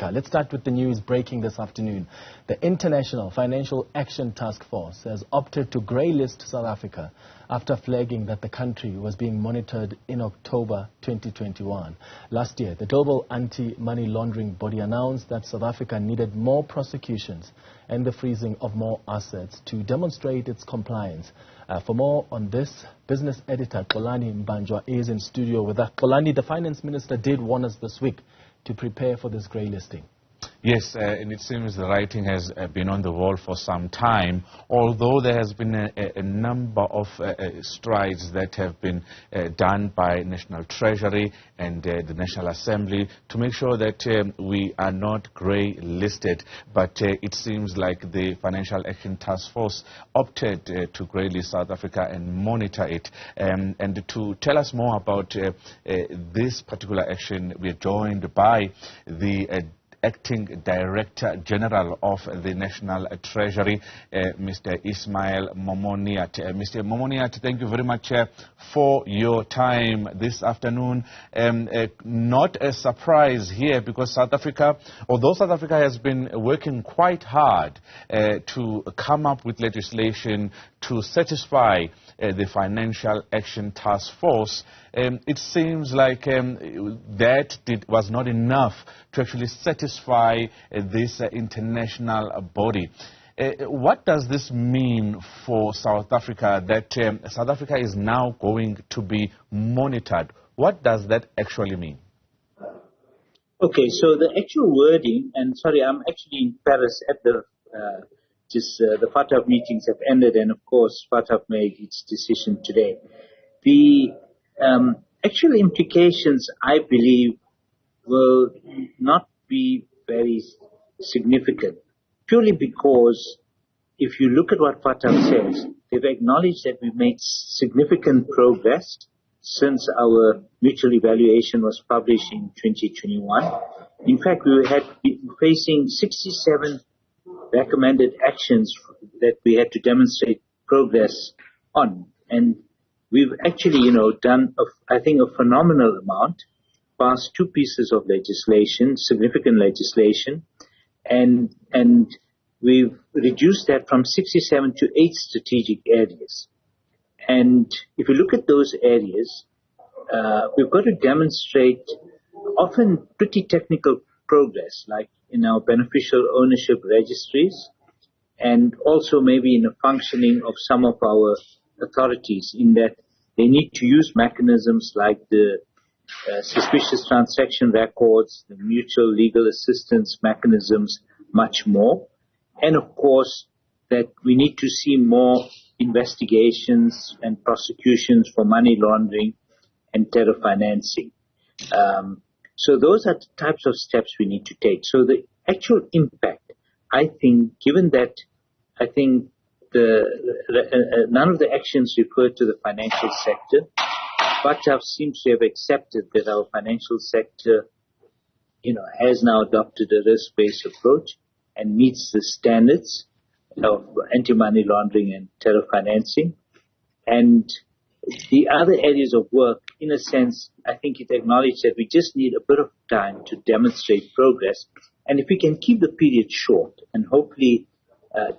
Africa. Let's start with the news breaking this afternoon. The International Financial Action Task Force has opted to greylist South Africa after flagging that the country was being monitored in October 2021. Last year, the global anti-money laundering body announced that South Africa needed more prosecutions and the freezing of more assets to demonstrate its compliance. For more on this, business editor Xolani Mbanjwa is in studio with us. Xolani, the finance minister did warn us this week to prepare for this greylisting. Yes, and it seems the writing has been on the wall for some time, although there has been a number of strides that have been done by National Treasury and the National Assembly to make sure that we are not grey-listed. But it seems like the Financial Action Task Force opted to grey-list South Africa and monitor it. And to tell us more about this particular action, we are joined by the Acting Director General of the National Treasury, Mr. Ismail Momoniat. Mr. Momoniat, thank you very much for your time this afternoon. Not a surprise here because South Africa, although South Africa has been working quite hard to come up with legislation to satisfy the Financial Action Task Force, it seems like that was not enough to actually satisfy this international body. What does this mean for South Africa, that South Africa is now going to be monitored? What does that actually mean? Okay, so the actual wording, and sorry, I'm actually in Paris at the the FATF meetings have ended, and of course FATF made its decision today. The actual implications, I believe, will not be very significant, purely because if you look at what FATF says, they've acknowledged that we've made significant progress since our mutual evaluation was published in 2021. In fact, we had been facing 67 recommended actions that we had to demonstrate progress on. And we've actually, done, I think, a phenomenal amount, passed 2 pieces of legislation, significant legislation, and we've reduced that from 67 to 8 strategic areas. And if you look at those areas, we've got to demonstrate often pretty technical progress, like in our beneficial ownership registries, and also maybe in the functioning of some of our authorities, in that they need to use mechanisms like the suspicious transaction records, the mutual legal assistance mechanisms, much more. And of course, that we need to see more investigations and prosecutions for money laundering and terror financing. So those are the types of steps we need to take. So the actual impact, I think, given that I think none of the actions refer to the financial sector, FATF seems to have accepted that our financial sector, has now adopted a risk-based approach and meets the standards of anti-money laundering and terror financing. And the other areas of work, in a sense, I think it acknowledged that we just need a bit of time to demonstrate progress. And if we can keep the period short and hopefully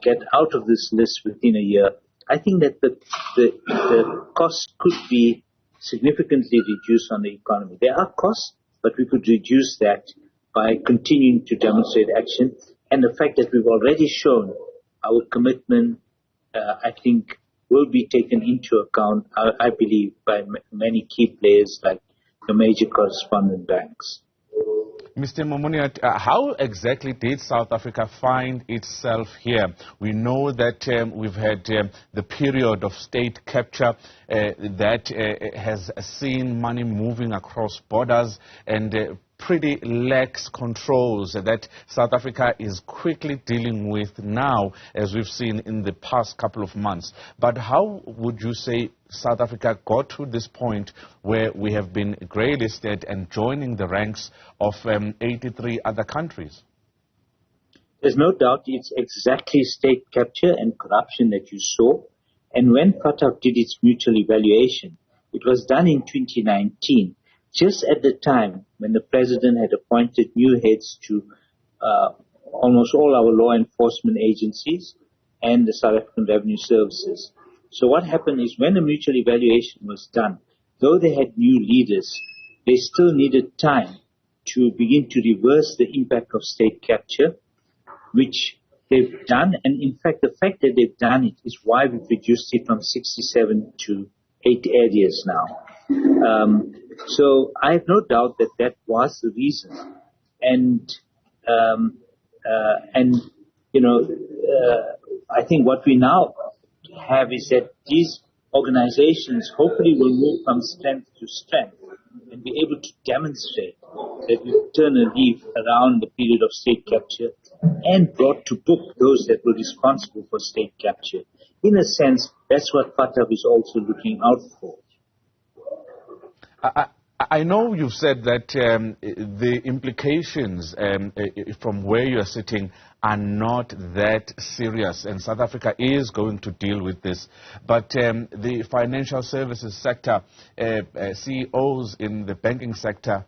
get out of this list within a year, I think that the costs could be significantly reduced on the economy. There are costs, but we could reduce that by continuing to demonstrate action. And the fact that we've already shown our commitment, I think, will be taken into account, I believe, by many key players like the major correspondent banks. Mr. Momoniat, how exactly did South Africa find itself here? We know that we've had the period of state capture that has seen money moving across borders and pretty lax controls that South Africa is quickly dealing with now, as we've seen in the past couple of months. But how would you say South Africa got to this point where we have been greylisted and joining the ranks of 83 other countries? There's no doubt it's exactly state capture and corruption that you saw. And when FATF did its mutual evaluation, it was done in 2019. Just at the time when the president had appointed new heads to almost all our law enforcement agencies and the South African Revenue Services. So what happened is when a mutual evaluation was done, though they had new leaders, they still needed time to begin to reverse the impact of state capture, which they've done. And in fact, the fact that they've done it is why we've reduced it from 67 to 8 areas now. So I have no doubt that that was the reason. And I think what we now have is that these organizations hopefully will move from strength to strength and be able to demonstrate that we've turned a leaf around the period of state capture and brought to book those that were responsible for state capture. In a sense, that's what FATF is also looking out for. I know you've said that the implications from where you're sitting are not that serious, and South Africa is going to deal with this. But the financial services sector, CEOs in the banking sector,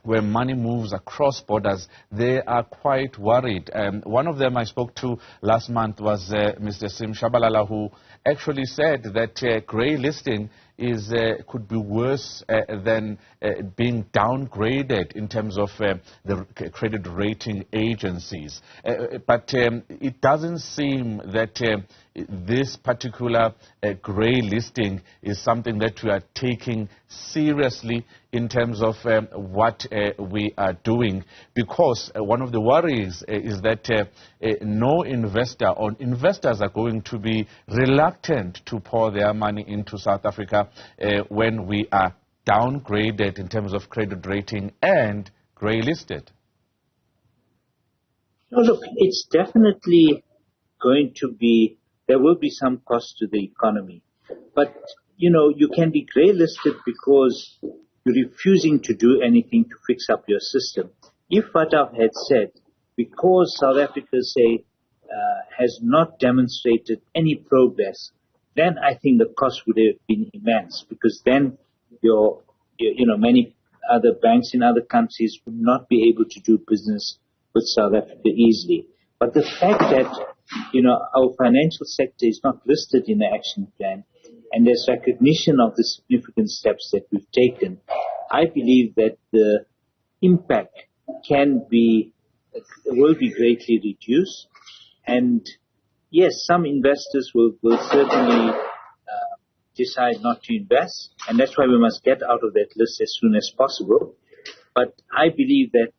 where money moves across borders, they are quite worried. One of them I spoke to last month was Mr. Sim Shabalala, who actually said that greylisting could be worse than being downgraded in terms of the credit rating agencies. But it doesn't seem that this particular grey listing is something that we are taking seriously in terms of what we are doing, because one of the worries is that no investor or investors are going to be reluctant to pour their money into South Africa when we are downgraded in terms of credit rating and grey listed. No, look, it's definitely going to be, there will be some cost to the economy. But, you can be grey listed because you're refusing to do anything to fix up your system. If FATF had said, because South Africa, say, has not demonstrated any progress, then I think the cost would have been immense, because then many other banks in other countries would not be able to do business with South Africa easily. But the fact that, our financial sector is not listed in the action plan, and there's recognition of the significant steps that we've taken, I believe that the impact will be greatly reduced. And yes, some investors will certainly decide not to invest, and that's why we must get out of that list as soon as possible. But I believe that,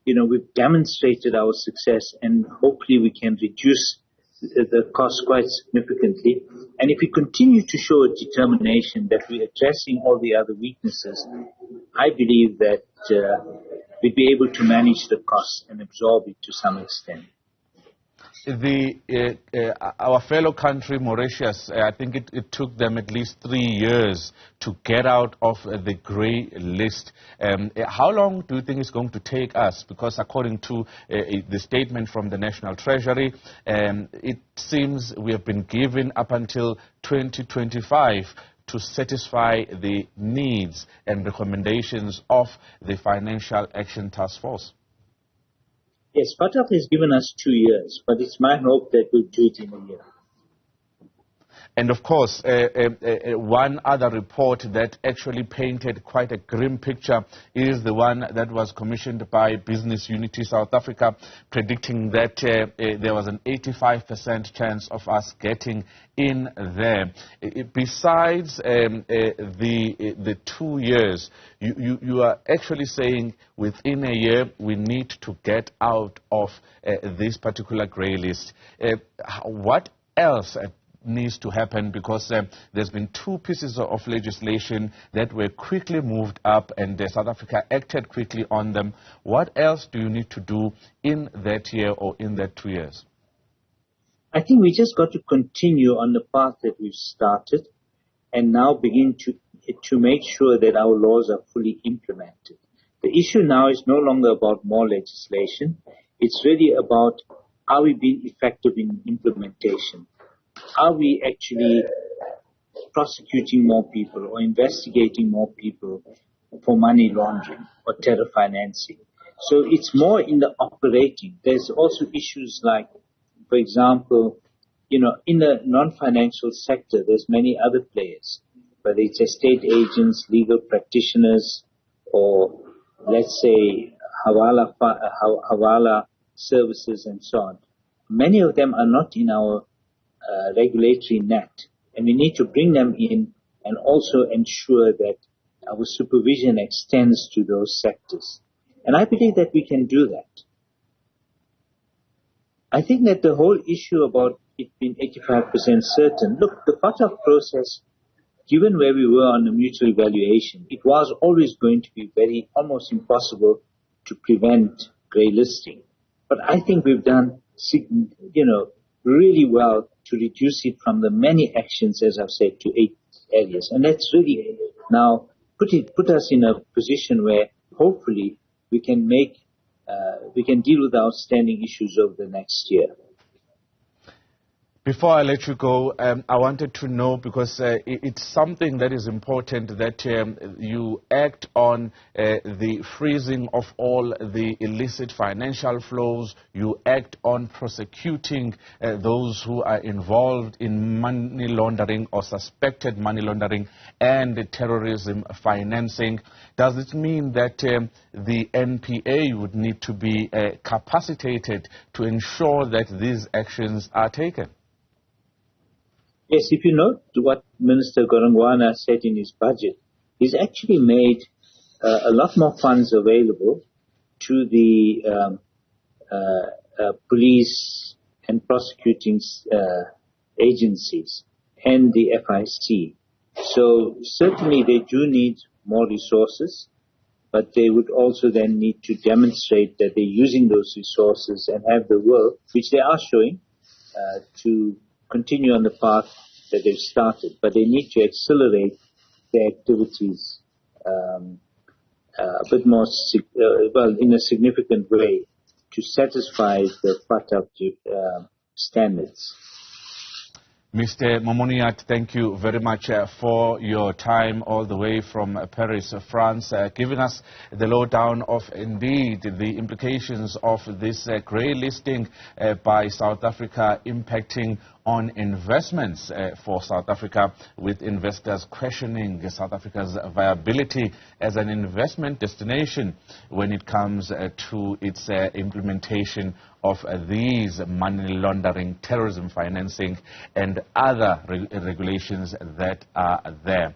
we've demonstrated our success, and hopefully we can reduce the cost quite significantly. And if we continue to show a determination that we're addressing all the other weaknesses, I believe that we'd be able to manage the cost and absorb it to some extent. Our fellow country, Mauritius, I think it took them at least 3 years to get out of the grey list. How long do you think it's going to take us? Because according to the statement from the National Treasury, it seems we have been given up until 2025 to satisfy the needs and recommendations of the Financial Action Task Force. Yes, FATF has given us 2 years, but it's my hope that we'll do it in a year. And of course, one other report that actually painted quite a grim picture is the one that was commissioned by Business Unity South Africa, predicting that there was an 85% chance of us getting in there. Besides the 2 years, you are actually saying within a year we need to get out of this particular grey list. What else needs to happen, because there's been 2 pieces of legislation that were quickly moved up and South Africa acted quickly on them. What else do you need to do in that year or in that 2 years? I think we just got to continue on the path that we've started and now begin to make sure that our laws are fully implemented. The issue now is no longer about more legislation. It's really about, are we being effective in implementation? Are we actually prosecuting more people or investigating more people for money laundering or terror financing? So it's more in the operating. There's also issues like, for example, in the non-financial sector, there's many other players, whether it's estate agents, legal practitioners, or let's say Hawala services and so on. Many of them are not in our regulatory net, and we need to bring them in and also ensure that our supervision extends to those sectors. And I believe that we can do that. I think that the whole issue about it being 85% certain, look, the FATF process, given where we were on the mutual evaluation, it was always going to be almost impossible to prevent greylisting. But I think we've done, really well to reduce it from the many actions, as I've said, to 8 areas. And that's really now put us in a position where hopefully we can deal with outstanding issues over the next year. Before I let you go, I wanted to know, because it's something that is important, that you act on the freezing of all the illicit financial flows. You act on prosecuting those who are involved in money laundering or suspected money laundering and terrorism financing. Does it mean that the NPA would need to be capacitated to ensure that these actions are taken? Yes, if you note what Minister Gorongwana said in his budget, he's actually made a lot more funds available to the police and prosecuting agencies and the FIC. So certainly they do need more resources, but they would also then need to demonstrate that they're using those resources and have the will, which they are showing, to continue on the path that they've started, but they need to accelerate their activities a bit more, in a significant way to satisfy the FATF standards. Mr. Momoniat, thank you very much for your time all the way from Paris, France, giving us the lowdown of indeed the implications of this grey listing by South Africa impacting on investments for South Africa, with investors questioning South Africa's viability as an investment destination when it comes to its implementation of these money laundering, terrorism financing and other regulations that are there.